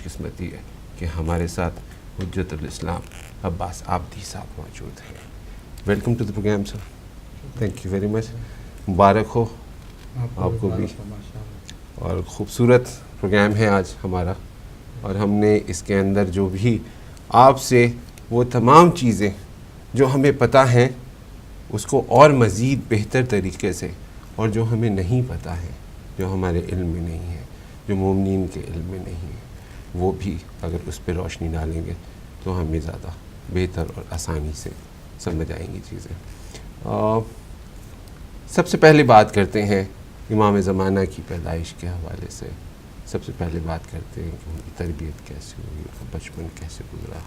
خوش قسمتی ہے کہ ہمارے ساتھ حجت الاسلام عباس عابدی صاحب موجود ہیں. Welcome to the program sir. Thank you very much. مبارک ہو آپ کو بھی. اور خوبصورت پروگرام ہے آج ہمارا, اور ہم نے اس کے اندر جو بھی آپ سے وہ تمام چیزیں جو ہمیں پتہ ہیں اس کو اور مزید بہتر طریقے سے, اور جو ہمیں نہیں پتہ ہے, جو ہمارے علم میں نہیں ہے, جو مومنین کے علم میں نہیں ہے, وہ بھی اگر اس پہ روشنی ڈالیں گے تو ہمیں زیادہ بہتر اور آسانی سے سمجھ آئیں گی چیزیں. سب سے پہلے بات کرتے ہیں امام زمانہ کی پیدائش کے حوالے سے. سب سے پہلے بات کرتے ہیں کہ ان کی تربیت کیسے ہوئی, ان کا بچپن کیسے گزرا,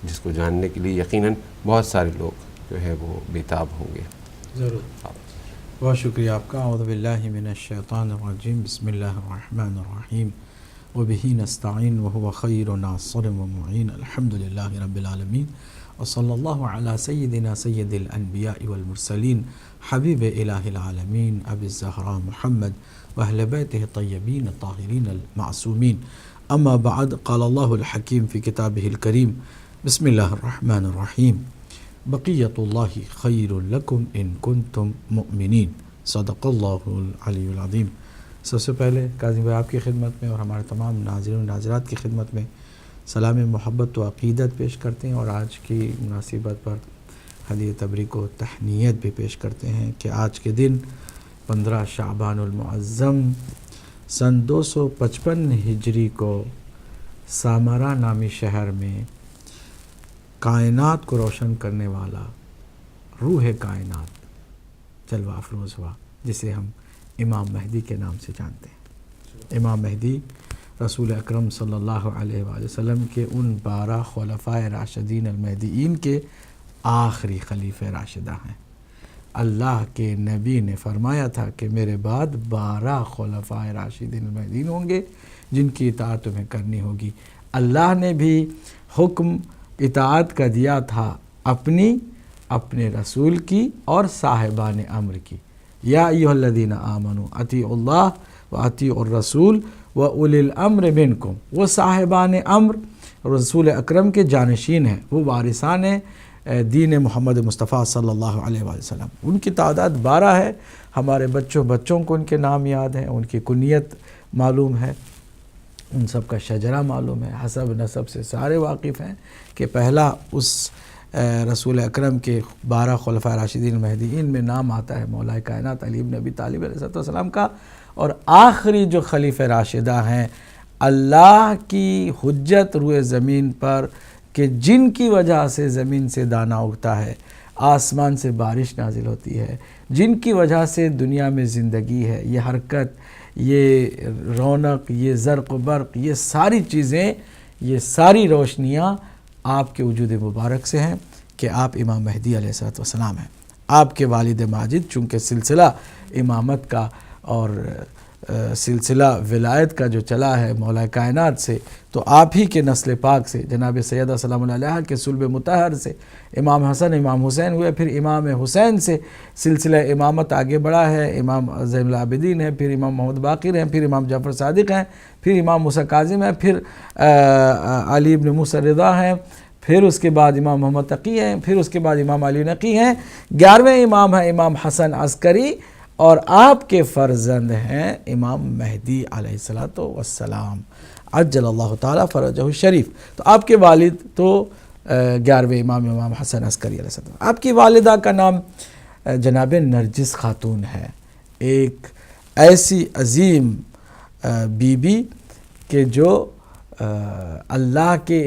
جس کو جاننے کے لیے یقیناً بہت سارے لوگ جو ہے وہ بیتاب ہوں گے. ضرور. بہت شکریہ آپ کا. اعوذ باللہ من الشیطان الرجیم. بسم اللہ الرحمن الرحیم. وبہ نستعین وہو خیر ناصر ومعین. الحمد للہ رب العالمین. وصلی اللہ علی سیدنا سید الانبیاء والمرسلین حبیب الہ العالمین ابی الزہراء محمد واہل بیتہ الطیبین الطاہرین المعصومین. اما بعد, قال اللہ الحکیم فی کتابہ الکریم. بسم اللہ الرحمن الرحیم. بقیت اللہ خیر لکم ان کنتم مؤمنین. صدق اللہ العلی العظیم. سب سے پہلے کاظم بھائی آپ کی خدمت میں اور ہمارے تمام ناظرین و ناظرات کی خدمت میں سلام محبت و عقیدت پیش کرتے ہیں, اور آج کی مناسبت پر ہدیہ تبریک و تہنیت بھی پیش کرتے ہیں کہ آج کے دن 15 شعبان المعظم سن 255 ہجری کو سامارا نامی شہر میں کائنات کو روشن کرنے والا روح کائنات جلوہ افروز ہوا, جسے ہم امام مہدی کے نام سے جانتے ہیں. امام مہدی رسول اکرم صلی اللہ علیہ وآلہ وسلم کے ان 12 خلفائے راشدین المہدیین کے آخری خلیفہ راشدہ ہیں. اللہ کے نبی نے فرمایا تھا کہ میرے بعد 12 خلفائے راشدین المہدیین ہوں گے جن کی اطاعت تمہیں کرنی ہوگی. اللہ نے بھی حکم اطاعت کا دیا تھا اپنے رسول کی اور صاحبان امر کی. یا ایھا الذین آمنوا اطیعوا اللہ واطیعوا الرسول واولی الامر منکم. وہ صاحبان امر رسول اکرم کے جانشین ہیں, وہ وارثان دین محمد مصطفیٰ صلی اللہ علیہ وآلہ وسلم. ان کی تعداد 12 ہے. ہمارے بچوں کو ان کے نام یاد ہیں, ان کی کنیت معلوم ہے, ان سب کا شجرہ معلوم ہے, حسب نسب سے سارے واقف ہیں کہ پہلا اس رسول اکرم کے 12 خلفاء راشدین المہدیین میں نام آتا ہے مولا کائنات علی بن ابی طالب علیہ السلام کا, اور آخری جو خلیفہ راشدہ ہیں اللہ کی حجت روئے زمین پر کہ جن کی وجہ سے زمین سے دانہ اگتا ہے, آسمان سے بارش نازل ہوتی ہے, جن کی وجہ سے دنیا میں زندگی ہے, یہ حرکت, یہ رونق, یہ زرق و برق, یہ ساری چیزیں, یہ ساری روشنیاں آپ کے وجود مبارک سے ہیں کہ آپ امام مہدی علیہ السلام ہیں. آپ کے والد ماجد چونکہ سلسلہ امامت کا اور سلسلہ ولایت کا جو چلا ہے مولا کائنات سے, تو آپ ہی کے نسل پاک سے جناب سیدہ سلام اللہ علیہ کے صلب مطہر سے امام حسن امام حسین ہوئے, پھر امام حسین سے سلسلہ امامت آگے بڑھا ہے, امام زین العابدین ہیں, پھر امام محمد باقر ہیں, پھر امام جعفر صادق ہیں, پھر امام موسیٰ کاظم ہیں, پھر علی ابن موسیٰ رضا ہیں, پھر اس کے بعد امام محمد تقی ہیں, پھر اس کے بعد امام علی نقی ہیں, 11ویں امام ہیں امام حسن عسکری, اور آپ کے فرزند ہیں امام مہدی علیہ السلام عجل اللہ تعالیٰ فرجہ الشریف. تو آپ کے والد تو 11ویں امام حسن عسکری علیہ السلام. آپ کی والدہ کا نام جناب نرجس خاتون ہے, ایک ایسی عظیم بی بی کہ جو اللہ کے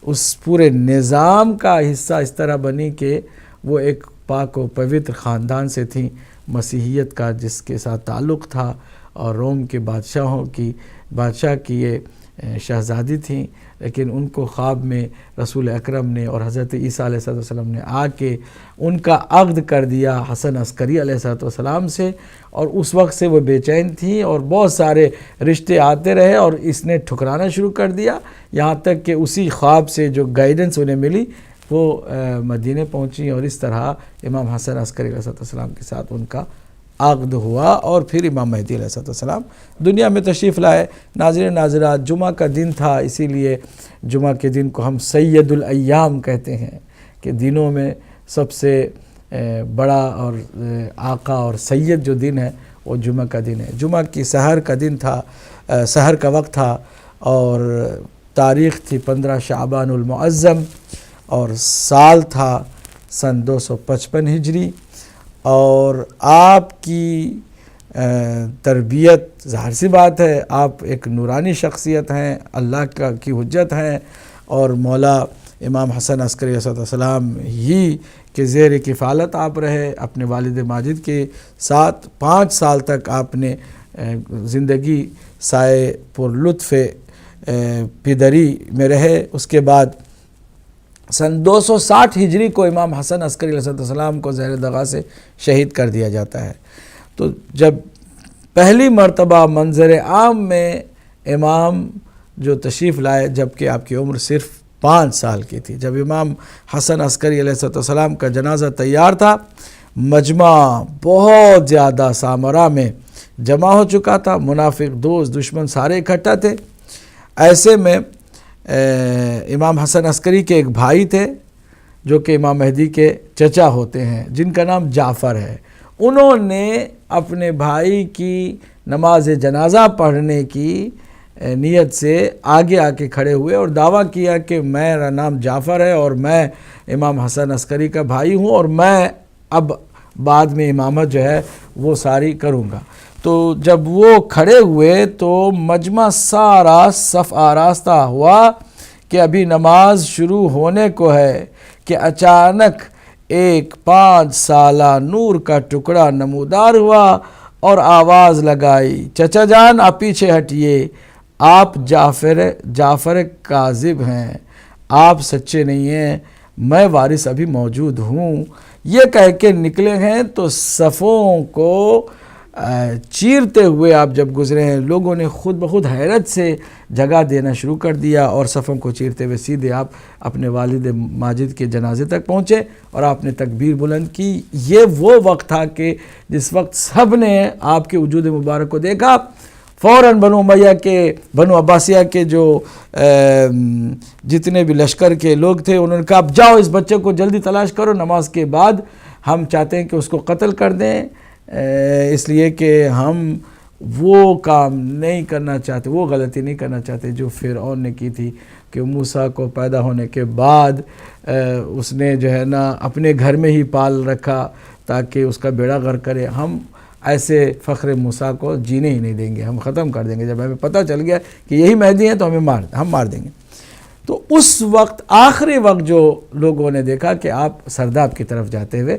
اس پورے نظام کا حصہ اس طرح بنی کہ وہ ایک پاک و پوتر خاندان سے تھیں, مسیحیت کا جس کے ساتھ تعلق تھا, اور روم کے بادشاہ کی یہ شہزادی تھیں, لیکن ان کو خواب میں رسول اکرم نے اور حضرت عیسیٰ علیہ السلام نے آ کے ان کا عقد کر دیا حسن عسکری علیہ السلام سے, اور اس وقت سے وہ بے چین تھیں اور بہت سارے رشتے آتے رہے, اور اس نے ٹھکرانا شروع کر دیا, یہاں تک کہ اسی خواب سے جو گائیڈنس انہیں ملی وہ مدینے پہنچی, اور اس طرح امام حسن عسکری علیہ السلام کے ساتھ ان کا عقد ہوا اور پھر امام مہدی علیہ السلام دنیا میں تشریف لائے۔ ناظرین ناظرات، جمعہ کا دن تھا، اسی لیے جمعہ کے دن کو ہم سید الایام کہتے ہیں کہ دنوں میں سب سے بڑا اور آقا اور سید جو دن ہے وہ جمعہ کا دن ہے۔ جمعہ کی سحر کا دن تھا، سحر کا وقت تھا، اور تاریخ تھی 15 شعبان المعظم، اور سال تھا سن 255 ہجری، اور آپ کی تربیت، ظاہر سی بات ہے آپ ایک نورانی شخصیت ہیں، اللہ کی حجت ہیں، اور مولا امام حسن عسکری علیہ السلام ہی کے زیر کفالت آپ رہے اپنے والد ماجد کے ساتھ۔ 5 سال تک آپ نے زندگی سائے پر لطف پدری میں رہے۔ اس کے بعد سن 260 ہجری کو امام حسن عسکری علیہ السلام کو زہر دغا سے شہید کر دیا جاتا ہے۔ تو جب پہلی مرتبہ منظر عام میں امام جو تشریف لائے، جبکہ آپ کی عمر صرف 5 سال کی تھی، جب امام حسن عسکری علیہ السلام کا جنازہ تیار تھا، مجمع بہت زیادہ سامرا میں جمع ہو چکا تھا، منافق، دوست، دشمن سارے اکٹھا تھے۔ ایسے میں امام حسن عسکری کے ایک بھائی تھے جو کہ امام مہدی کے چچا ہوتے ہیں، جن کا نام جعفر ہے۔ انہوں نے اپنے بھائی کی نماز جنازہ پڑھنے کی نیت سے آگے آ کے کھڑے ہوئے اور دعویٰ کیا کہ میرا نام جعفر ہے اور میں امام حسن عسکری کا بھائی ہوں، اور میں اب بعد میں امامت جو ہے وہ ساری کروں گا۔ تو جب وہ کھڑے ہوئے تو مجمع سارا صف آراستہ ہوا کہ ابھی نماز شروع ہونے کو ہے کہ اچانک ایک 5 سالہ نور کا ٹکڑا نمودار ہوا اور آواز لگائی، چچا جان آپ پیچھے ہٹیے، آپ جعفر کاذب ہیں، آپ سچے نہیں ہیں، میں وارث ابھی موجود ہوں۔ یہ کہہ کے نکلے ہیں تو صفوں کو چیرتے ہوئے آپ جب گزرے ہیں، لوگوں نے خود بخود حیرت سے جگہ دینا شروع کر دیا، اور صفوں کو چیرتے ہوئے سیدھے آپ اپنے والد ماجد کے جنازے تک پہنچے اور آپ نے تکبیر بلند کی۔ یہ وہ وقت تھا کہ جس وقت سب نے آپ کے وجود مبارک کو دیکھا، فوراً بنو امیہ کے، بنو عباسیہ کے جو جتنے بھی لشکر کے لوگ تھے، انہوں نے کہا اب جاؤ اس بچے کو جلدی تلاش کرو، نماز کے بعد ہم چاہتے ہیں کہ اس کو قتل کر دیں، اس لیے کہ ہم وہ کام نہیں کرنا چاہتے، وہ غلطی نہیں کرنا چاہتے جو فرعون نے کی تھی کہ موسیٰ کو پیدا ہونے کے بعد اس نے جو ہے نا اپنے گھر میں ہی پال رکھا تاکہ اس کا بیڑا غرق کرے۔ ہم ایسے فخر موسیٰ کو جینے ہی نہیں دیں گے، ہم ختم کر دیں گے، جب ہمیں پتہ چل گیا کہ یہی مہدی ہیں تو ہم مار دیں گے۔ تو اس وقت آخری وقت جو لوگوں نے دیکھا کہ آپ سرداب کی طرف جاتے ہوئے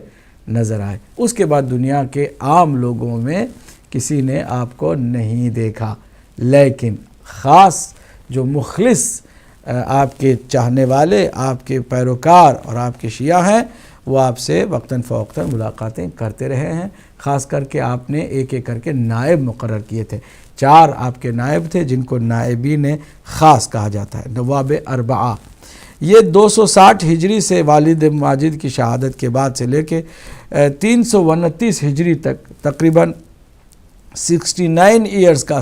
نظر آئے، اس کے بعد دنیا کے عام لوگوں میں کسی نے آپ کو نہیں دیکھا، لیکن خاص جو مخلص آپ کے چاہنے والے، آپ کے پیروکار اور آپ کے شیعہ ہیں، وہ آپ سے وقتاً فوقتاً ملاقاتیں کرتے رہے ہیں۔ خاص کر کے آپ نے ایک ایک کر کے نائب مقرر کیے تھے، 4 آپ کے نائب تھے جن کو نائبین خاص کہا جاتا ہے، نواب اربعہ۔ یہ 260 ہجری سے والد ماجد کی شہادت کے بعد سے لے کے 329 ہجری تک تقریباً 69 ایئرز کا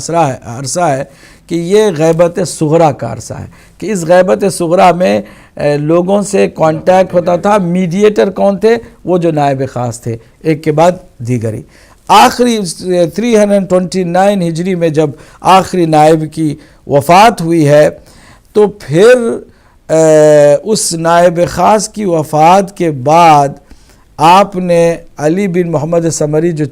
عرصہ ہے کہ یہ غیبت صغریٰ کا عرصہ ہے، کہ اس غیبت صغریٰ میں لوگوں سے کانٹیکٹ ہوتا تھا۔ میڈیٹر کون تھے؟ وہ جو نائب خاص تھے، ایک کے بعد دیگری۔ آخری 329 ہجری میں جب آخری نائب کی وفات ہوئی ہے تو پھر اس نائب خاص کی وفات کے بعد آپ نے علی بن محمد سمری جو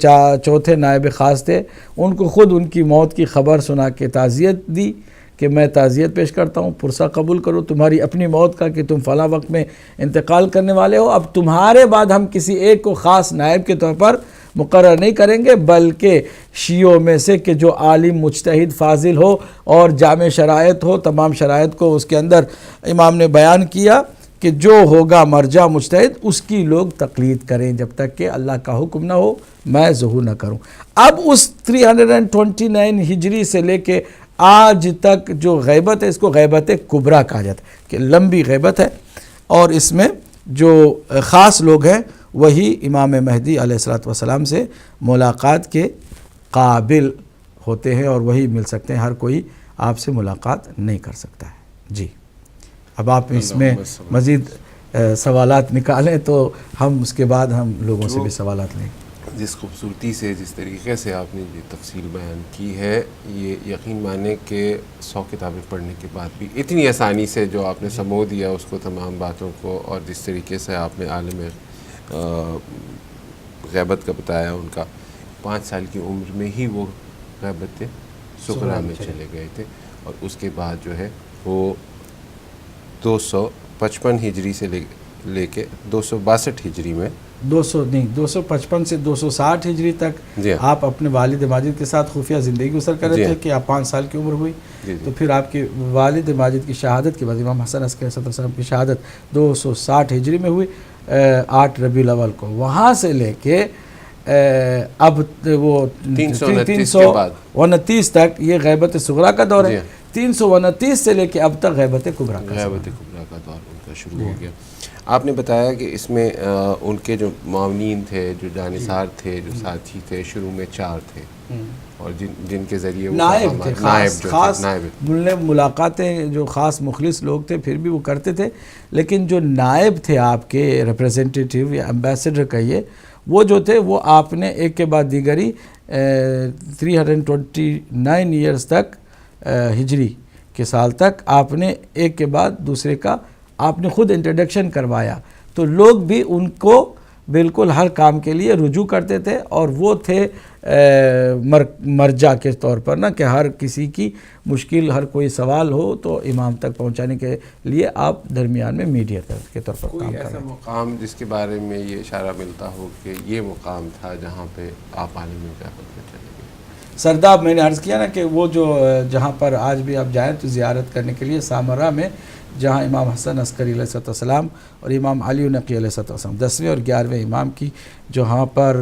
چوتھے نائب خاص تھے، ان کو خود ان کی موت کی خبر سنا کے تعزیت دی کہ میں تعزیت پیش کرتا ہوں، پرسہ قبول کرو تمہاری اپنی موت کا کہ تم فلاں وقت میں انتقال کرنے والے ہو، اب تمہارے بعد ہم کسی ایک کو خاص نائب کے طور پر مقرر نہیں کریں گے، بلکہ شیعوں میں سے کہ جو عالم مجتہد فاضل ہو اور جامع شرائط ہو، تمام شرائط کو اس کے اندر امام نے بیان کیا کہ جو ہوگا مرجع مجتہد اس کی لوگ تقلید کریں جب تک کہ اللہ کا حکم نہ ہو، میں ظہور نہ کروں۔ اب اس 329 ہجری سے لے کے آج تک جو غیبت ہے، اس کو غیبت کبریٰ کہا جاتا ہے کہ لمبی غیبت ہے، اور اس میں جو خاص لوگ ہیں وہی امام مہدی علیہ الصلوۃ والسلام سے ملاقات کے قابل ہوتے ہیں اور وہی مل سکتے ہیں، ہر کوئی آپ سے ملاقات نہیں کر سکتا ہے۔ جی اب آپ اس میں مزید سوالات نکالیں تو ہم اس کے بعد ہم لوگوں سے بھی سوالات لیں۔ جس خوبصورتی سے، جس طریقے سے آپ نے یہ تفصیل بیان کی ہے، یہ یقین مانے کہ 100 کتابیں پڑھنے کے بعد بھی اتنی آسانی سے جو آپ نے سمو دیا اس کو، تمام باتوں کو، اور جس طریقے سے آپ نے عالم غیبت کا بتایا، ان کا 5 سال کی عمر میں ہی وہ غیبت صغریٰ میں چلے گئے تھے، اور اس کے بعد جو ہے وہ 255 ہجری سے لے کے 262 ہجری میں 255 سے 260 ہجری تک آپ اپنے والد ماجد کے ساتھ خفیہ زندگی گزر کر رہے تھے کہ آپ 5 سال کی عمر ہوئی، تو پھر آپ کے والد ماجد کی شہادت کے بعد امام حسن عسکری علیہ السلام کی شہادت 260 ہجری میں ہوئی 8 ربیع الاول کو۔ وہاں سے لے کے اب وہ 329 تک یہ غیبت صغریٰ کا دور ہے، 329 سے لے کے اب تک غیبت کبریٰ کا دور ان کا شروع ہو گیا۔ آپ نے بتایا کہ اس میں ان کے جو معاونین تھے، جو جانثار تھے، جو ساتھی تھے، شروع میں 4 تھے، اور جن کے ذریعے نائب تھے، خاص ملاقاتیں جو خاص مخلص لوگ تھے پھر بھی وہ کرتے تھے، لیکن جو نائب تھے آپ کے ریپریزنٹیٹیو یا امبیسڈر کہیے، وہ جو تھے وہ آپ نے ایک کے بعد دیگری 329 ایئرز تک ہجری کے سال تک آپ نے ایک کے بعد دوسرے کا آپ نے خود انٹروڈکشن کروایا، تو لوگ بھی ان کو بالکل ہر کام کے لیے رجوع کرتے تھے، اور وہ تھے مرجع کے طور پر نا، کہ ہر کسی کی مشکل، ہر کوئی سوال ہو تو امام تک پہنچانے کے لیے آپ درمیان میں میڈیٹر کے طور پر کام کرتے ہیں۔ کوئی ایسا مقام جس کے بارے میں یہ اشارہ ملتا ہو کہ یہ مقام تھا جہاں پہ آپ عالم غیبت میں چلے گئے؟ سرداب میں نے عرض کیا نا کہ وہ جو جہاں پر آج بھی آپ جائیں تو زیارت کرنے کے لیے سامرا میں، جہاں امام حسن عسکری علیہ السلام اور امام علی نقی علیہ السلام 10ویں اور 11ویں امام کی جو وہاں پر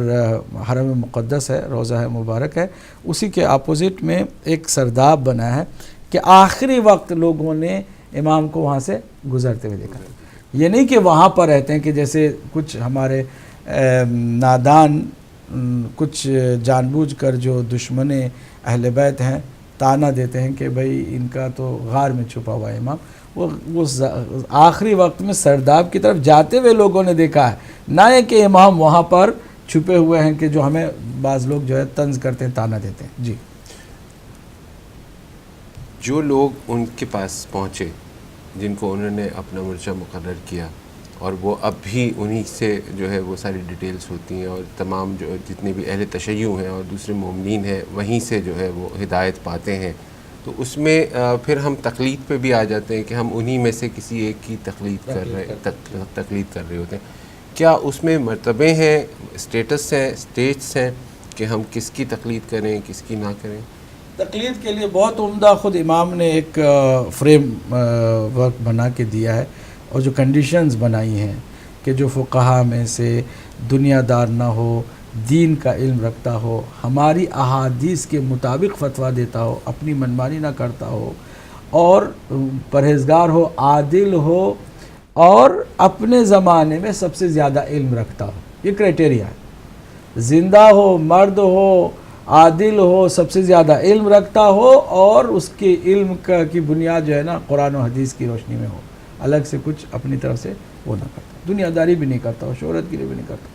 حرم مقدس ہے، روضہ مبارک ہے، اسی کے اپوزٹ میں ایک سرداب بنا ہے کہ آخری وقت لوگوں نے امام کو وہاں سے گزرتے ہوئے دیکھا۔ یہ نہیں کہ وہاں پر رہتے ہیں، کہ جیسے کچھ ہمارے نادان کچھ جان بوجھ کر جو دشمن اہل بیت ہیں تانا دیتے ہیں کہ بھئی ان کا تو غار میں چھپا ہوا ہے امام، وہ آخری وقت میں سرداب کی طرف جاتے ہوئے لوگوں نے دیکھا ہے، نہ ہے کہ امام وہاں پر چھپے ہوئے ہیں کہ جو ہمیں بعض لوگ جو ہے طنز کرتے ہیں، تانا دیتے ہیں۔ جی جو لوگ ان کے پاس پہنچے، جن کو انہوں نے اپنا مرچہ مقرر کیا، اور وہ اب بھی انہی سے جو ہے وہ ساری ڈیٹیلز ہوتی ہیں، اور تمام جو جتنے بھی اہل تشیع ہیں اور دوسرے مومنین ہیں وہیں سے جو ہے وہ ہدایت پاتے ہیں، تو اس میں پھر ہم تقلید پہ بھی آ جاتے ہیں کہ ہم انہی میں سے کسی ایک کی تقلید کر رہے ہوتے ہیں۔ کیا اس میں مرتبے ہیں، اسٹیٹس ہیں، اسٹیجز ہیں کہ ہم کس کی تقلید کریں، کس کی نہ کریں؟ تقلید کے لیے بہت عمدہ خود امام نے ایک فریم ورک بنا کے دیا ہے، اور جو کنڈیشنز بنائی ہیں کہ جو فقہا میں سے دنیا دار نہ ہو، دین کا علم رکھتا ہو، ہماری احادیث کے مطابق فتویٰ دیتا ہو، اپنی منمانی نہ کرتا ہو، اور پرہیزگار ہو، عادل ہو، اور اپنے زمانے میں سب سے زیادہ علم رکھتا ہو۔ یہ کرائٹیریا ہے، زندہ ہو، مرد ہو، عادل ہو، سب سے زیادہ علم رکھتا ہو، اور اس کے علم کی بنیاد جو ہے نا قرآن و حدیث کی روشنی میں ہو، الگ سے کچھ اپنی طرف سے وہ نہ کرتا، دنیا داری بھی نہیں کرتا، شہرت کے لیے بھی نہیں کرتا۔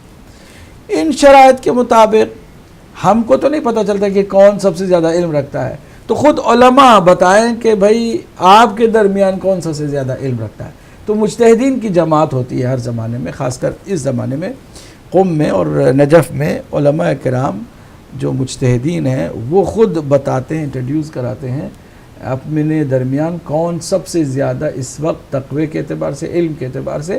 ان شرائط کے مطابق ہم کو تو نہیں پتہ چلتا کہ کون سب سے زیادہ علم رکھتا ہے، تو خود علماء بتائیں کہ بھائی آپ کے درمیان کون سب سے زیادہ علم رکھتا ہے۔ تو مجتہدین کی جماعت ہوتی ہے ہر زمانے میں، خاص کر اس زمانے میں قم میں اور نجف میں علماء کرام جو مجتہدین ہیں وہ خود بتاتے ہیں، انٹروڈیوس کراتے ہیں اپنے درمیان کون سب سے زیادہ اس وقت تقوی کے اعتبار سے، علم کے اعتبار سے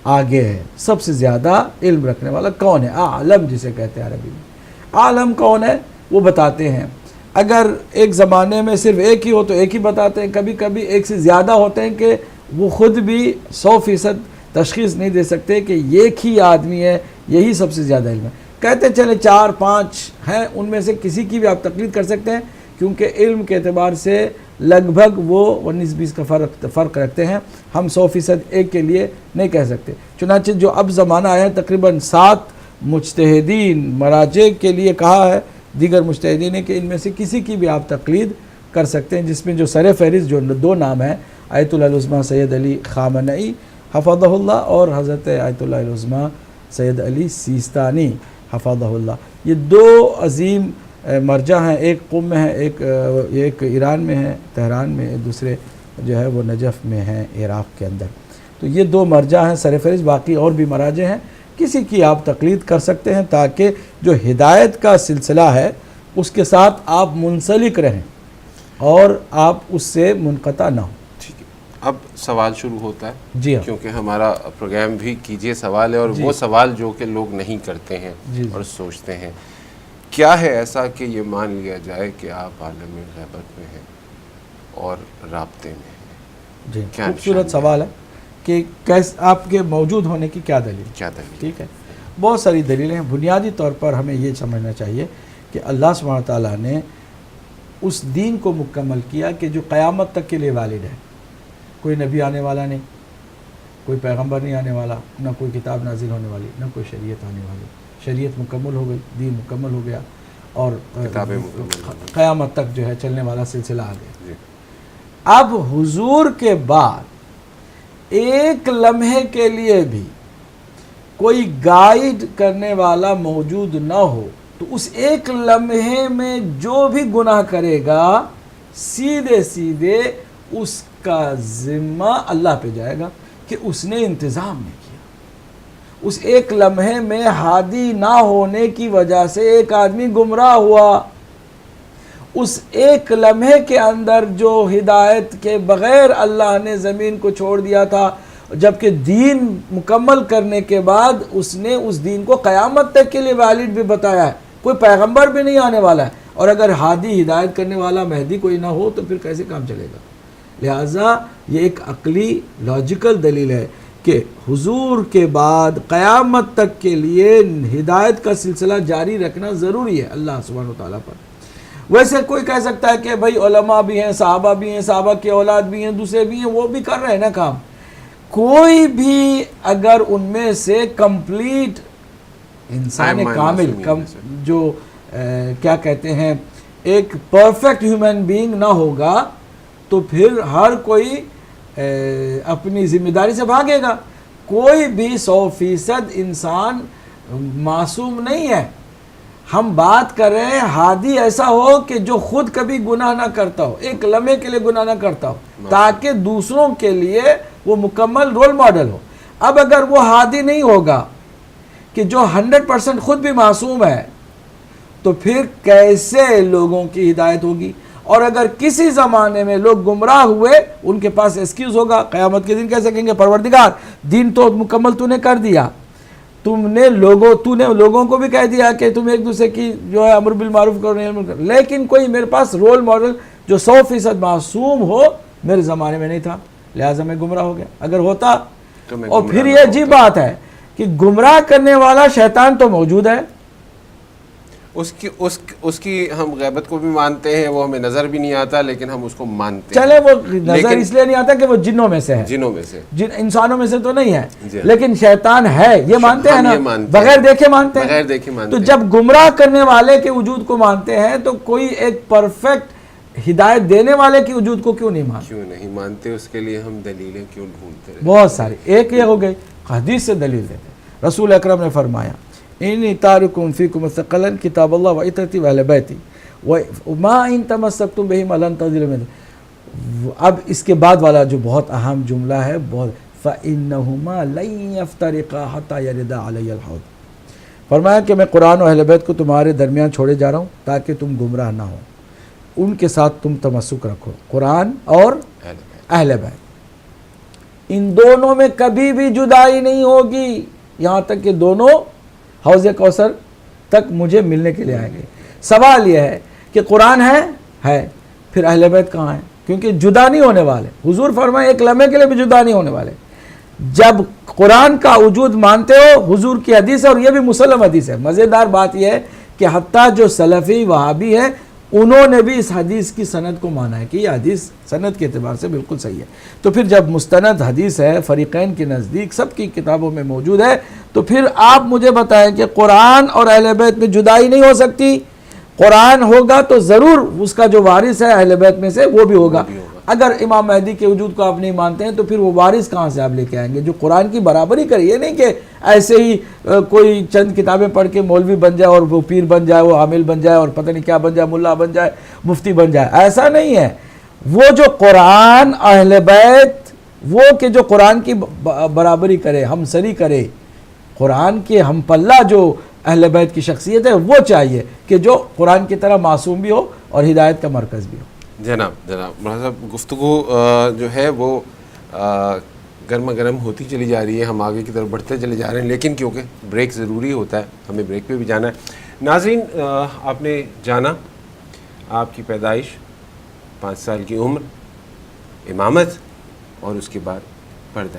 آگے ہے، سب سے زیادہ علم رکھنے والا کون ہے، عالم جسے کہتے ہیں عربی میں۔ عالم کون ہے وہ بتاتے ہیں، اگر ایک زمانے میں صرف ایک ہی ہو تو ایک ہی بتاتے ہیں، کبھی کبھی ایک سے زیادہ ہوتے ہیں کہ وہ خود بھی 100% تشخیص نہیں دے سکتے کہ ایک ہی آدمی ہے، یہی سب سے زیادہ علم ہے، کہتے چلے 4-5 ہیں، ان میں سے کسی کی بھی آپ تقلید کر سکتے ہیں، کیونکہ علم کے اعتبار سے لگ بھگ وہ 19-20 کا فرق رکھتے ہیں. ہم 100% ایک کے لیے نہیں کہہ سکتے. چنانچہ جو اب زمانہ آیا ہے تقریباً 7 مجتہدین مراجع کے لیے کہا ہے دیگر مجتہدین نے کہ ان میں سے کسی کی بھی آپ تقلید کر سکتے ہیں، جس میں جو سر فہرست جو 2 نام ہیں آیت اللہ العظمیٰ سید علی خامنئی حفظہ اللہ اور حضرت آیت اللہ العظمیٰ سید علی سیستانی حفظہ اللہ. یہ 2 عظیم مرجع ہیں، ایک قم میں ہے، ایک ایران میں ہے تہران میں، دوسرے جو ہے وہ نجف میں ہیں عراق کے اندر. تو یہ 2 مرجع ہیں سر فہرست، باقی اور بھی مراجع ہیں. کسی کی آپ تقلید کر سکتے ہیں تاکہ جو ہدایت کا سلسلہ ہے اس کے ساتھ آپ منسلک رہیں اور آپ اس سے منقطع نہ ہوں. ٹھیک ہے، اب سوال شروع ہوتا ہے. جی ہاں، کیونکہ ہمارا پروگرام بھی کیجئے سوال ہے، اور وہ سوال جو کہ لوگ نہیں کرتے ہیں اور سوچتے ہیں. کیا ہے ایسا کہ یہ مان لیا جائے کہ آپ عالم غیبت میں ہیں اور رابطے میں ہیں؟ جی خوبصورت سوال ہے کہ آپ کے موجود ہونے کی کیا دلیل؟ ٹھیک ہے، بہت ساری دلیلیں ہیں. بنیادی طور پر ہمیں یہ سمجھنا چاہیے کہ اللہ سبحانہ وتعالیٰ نے اس دین کو مکمل کیا کہ جو قیامت تک کے لیے والد ہے. کوئی نبی آنے والا نہیں، کوئی پیغمبر نہیں آنے والا، نہ کوئی کتاب نازل ہونے والی، نہ کوئی شریعت آنے والی. شریعت مکمل ہو گئی، دین مکمل ہو گیا، اور قیامت تک جو ہے چلنے والا سلسلہ آ گیا. اب حضور کے بعد ایک لمحے کے لیے بھی کوئی گائیڈ کرنے والا موجود نہ ہو تو اس ایک لمحے میں جو بھی گناہ کرے گا سیدھے اس کا ذمہ اللہ پہ جائے گا کہ اس نے انتظام نہیں کیا. اس ایک لمحے میں ہادی نہ ہونے کی وجہ سے ایک آدمی گمراہ ہوا. اس ایک لمحے کے اندر جو ہدایت کے بغیر اللہ نے زمین کو چھوڑ دیا تھا، جبکہ دین مکمل کرنے کے بعد اس نے اس دین کو قیامت تک کے لیے ویلڈ بھی بتایا ہے. کوئی پیغمبر بھی نہیں آنے والا ہے، اور اگر ہادی ہدایت کرنے والا مہدی کوئی نہ ہو تو پھر کیسے کام چلے گا؟ لہٰذا یہ ایک عقلی لاجیکل دلیل ہے کہ حضور کے بعد قیامت تک کے لیے ہدایت کا سلسلہ جاری رکھنا ضروری ہے اللہ سبحانہ وتعالیٰ پر. ویسے کوئی کہہ سکتا ہے کہ بھائی علماء بھی ہیں، صحابہ بھی ہیں، صحابہ کی اولاد بھی ہیں، دوسرے بھی ہیں، وہ بھی کر رہے ہیں نا کام. کوئی بھی اگر ان میں سے کمپلیٹ انسان کامل جو کیا کہتے ہیں ایک پرفیکٹ ہیومن بینگ نہ ہوگا تو پھر ہر کوئی اپنی ذمہ داری سے بھاگے گا. کوئی بھی 100% انسان معصوم نہیں ہے. ہم بات کر رہے ہیں ہادی ایسا ہو کہ جو خود کبھی گناہ نہ کرتا ہو، ایک لمحے کے لیے گناہ نہ کرتا ہو، تاکہ دوسروں کے لیے وہ مکمل رول ماڈل ہو. اب اگر وہ ہادی نہیں ہوگا کہ جو 100% خود بھی معصوم ہے تو پھر کیسے لوگوں کی ہدایت ہوگی؟ اور اگر کسی زمانے میں لوگ گمراہ ہوئے ان کے پاس ایکسکیوز ہوگا. قیامت کے دن کہہ سکیں گے پروردگار دین تو مکمل تو نے کر دیا، تو نے لوگوں کو بھی کہہ دیا کہ تم ایک دوسرے کی جو ہے امر بالمعروف کرو نہیں امر کرو، لیکن کوئی میرے پاس رول ماڈل جو 100% معصوم ہو میرے زمانے میں نہیں تھا، لہٰذا میں گمراہ ہو گیا. اگر ہوتا اور پھر یہ عجیب بات ہے کہ گمراہ کرنے والا شیطان تو موجود ہے، اس کی ہم غیبت کو بھی مانتے ہیں، وہ ہمیں نظر بھی نہیں آتا لیکن ہم اس کو مانتے ہیں. چلے وہ نظر اس لیے نہیں آتا کہ وہ جنوں میں سے ہے، جنوں میں سے، انسانوں میں سے تو نہیں ہے، لیکن شیطان ہے یہ مانتے ہیں نا، بغیر دیکھے مانتے ہیں. تو جب گمراہ کرنے والے کے وجود کو مانتے ہیں تو کوئی ایک پرفیکٹ ہدایت دینے والے کے وجود کو کیوں نہیں مانتے؟ اس کے لیے ہم دلیلیں کیوں ڈھونڈتے ہیں؟ بہت ساری. ایک یہ ہو گئی حدیث سے دلیل دیتے. رسول اکرم نے فرمایا انی تارکم فیکم ثقلا کتاب اللہ و عترتی و اہل بیتی وما ان تمسکتم بہما لن تضلوا من. اب اس کے بعد والا جو بہت اہم جملہ ہے، بہت فإنہما لن یفترقا حتی یرد علی الحوض. فرمایا کہ میں قرآن و اہل بیت کو تمہارے درمیان چھوڑے جا رہا ہوں تاکہ تم گمراہ نہ ہو، ان کے ساتھ تم تمسک رکھو، قرآن اور اہل بیت. ان دونوں میں کبھی بھی جدائی نہیں ہوگی یہاں تک کہ دونوں حوض کوثر تک مجھے ملنے کے لیے آئیں گے. سوال یہ ہے کہ قرآن ہے پھر اہل بیت کہاں ہیں؟ کیونکہ جدا نہیں ہونے والے. حضور فرمائے ایک لمحے کے لیے بھی جدا نہیں ہونے والے. جب قرآن کا وجود مانتے ہو، حضور کی حدیث ہے اور یہ بھی مسلم حدیث ہے. مزیدار بات یہ ہے کہ حتیٰ جو سلفی وہابی ہے انہوں نے بھی اس حدیث کی سند کو مانا ہے کہ یہ حدیث سند کے اعتبار سے بالکل صحیح ہے. تو پھر جب مستند حدیث ہے فریقین کے نزدیک سب کی کتابوں میں موجود ہے تو پھر آپ مجھے بتائیں کہ قرآن اور اہل بیت میں جدائی نہیں ہو سکتی؟ قرآن ہوگا تو ضرور اس کا جو وارث ہے اہل بیت میں سے وہ بھی ہوگا. اگر امام مہدی کے وجود کو آپ نہیں مانتے ہیں تو پھر وہ وارث کہاں سے آپ لے کے آئیں گے جو قرآن کی برابری کرے؟ یہ نہیں کہ ایسے ہی کوئی چند کتابیں پڑھ کے مولوی بن جائے اور وہ پیر بن جائے، وہ عامل بن جائے اور پتہ نہیں کیا بن جائے، ملا بن جائے، مفتی بن جائے. ایسا نہیں ہے. وہ جو قرآن اہل بیت وہ کہ جو قرآن کی برابری کرے، ہم سری کرے، قرآن کے ہم پلہ جو اہل بیت کی شخصیت ہے وہ چاہیے کہ جو قرآن کی طرح معصوم بھی ہو اور ہدایت کا مرکز بھی ہو. جناب مولانا صاحب گفتگو جو ہے وہ گرما گرم ہوتی چلی جا رہی ہے، ہم آگے کی طرف بڑھتے چلے جا رہے ہیں، لیکن کیونکہ بریک ضروری ہوتا ہے ہمیں بریک پہ بھی جانا ہے. ناظرین آپ نے جانا آپ کی پیدائش، 5 سال کی عمر، امامت اور اس کے بعد پردہ.